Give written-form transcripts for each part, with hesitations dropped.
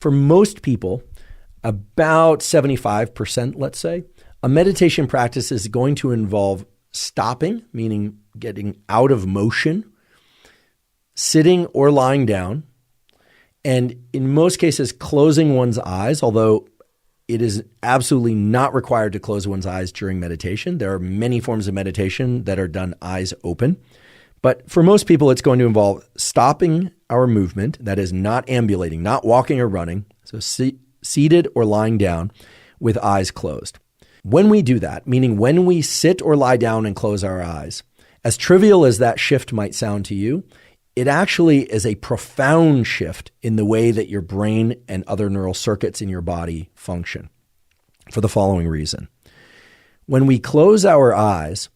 For most people, about 75%, let's say, a meditation practice is going to involve stopping, meaning getting out of motion, sitting or lying down, and in most cases, closing one's eyes, although it is absolutely not required to close one's eyes during meditation. There are many forms of meditation that are done eyes open. But for most people, it's going to involve stopping our movement, that is not ambulating, not walking or running, so seated or lying down with eyes closed. When we do that, meaning when we sit or lie down and close our eyes, as trivial as that shift might sound to you, it actually is a profound shift in the way that your brain and other neural circuits in your body function for the following reason. When we close our eyes,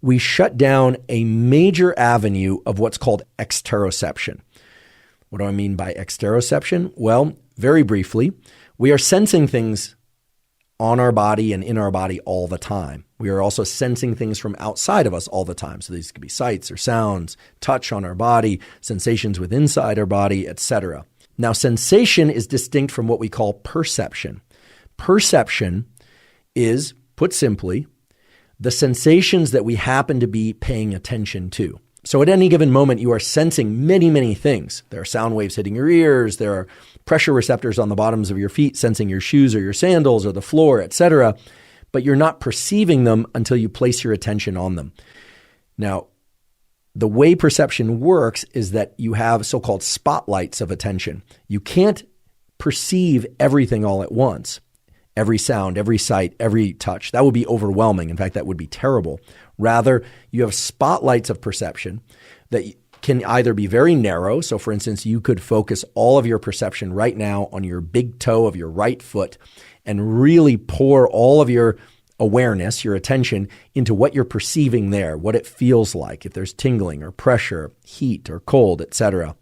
we shut down a major avenue of what's called exteroception. What do I mean by exteroception? Well, very briefly, we are sensing things on our body and in our body all the time. We are also sensing things from outside of us all the time. So these could be sights or sounds, touch on our body, sensations with inside our body, etc. Now, sensation is distinct from what we call perception. Perception is, put simply, the sensations that we happen to be paying attention to. So at any given moment, you are sensing many, many things. There are sound waves hitting your ears. There are pressure receptors on the bottoms of your feet sensing your shoes or your sandals or the floor, etc. But you're not perceiving them until you place your attention on them. Now, the way perception works is that you have so-called spotlights of attention. You can't perceive everything all at once. Every sound, every sight, every touch. That would be overwhelming. In fact, that would be terrible. Rather, you have spotlights of perception that can either be very narrow. So for instance, you could focus all of your perception right now on your big toe of your right foot and really pour all of your awareness, your attention into what you're perceiving there, what it feels like, if there's tingling or pressure, heat or cold, etc.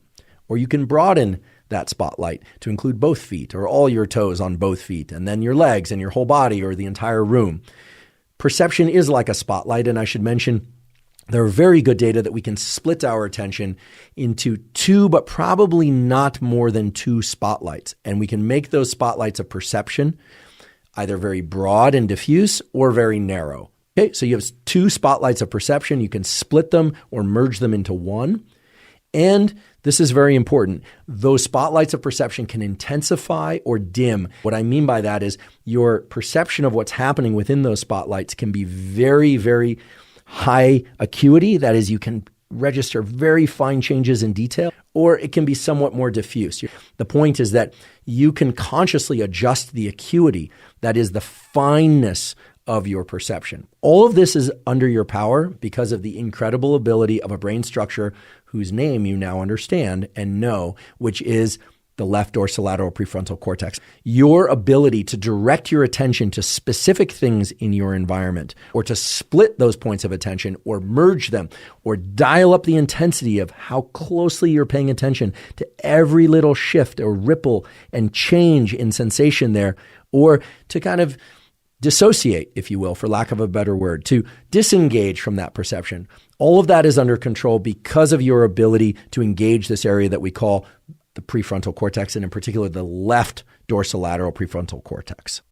Or you can broaden that spotlight to include both feet or all your toes on both feet, and then your legs and your whole body or the entire room. Perception is like a spotlight, and I should mention there are very good data that we can split our attention into two, but probably not more than two spotlights. And we can make those spotlights of perception either very broad and diffuse or very narrow. Okay, so you have two spotlights of perception. You can split them or merge them into one. And this is very important. Those spotlights of perception can intensify or dim. What I mean by that is your perception of what's happening within those spotlights can be very, very high acuity. That is, you can register very fine changes in detail, or it can be somewhat more diffuse. The point is that you can consciously adjust the acuity, that is the fineness of your perception. All of this is under your power because of the incredible ability of a brain structure whose name you now understand and know, which is the left dorsolateral prefrontal cortex. Your ability to direct your attention to specific things in your environment, or to split those points of attention, or merge them, or dial up the intensity of how closely you're paying attention to every little shift or ripple and change in sensation there, or to kind of dissociate, if you will, for lack of a better word, to disengage from that perception. All of that is under control because of your ability to engage this area that we call the prefrontal cortex, and in particular, the left dorsolateral prefrontal cortex.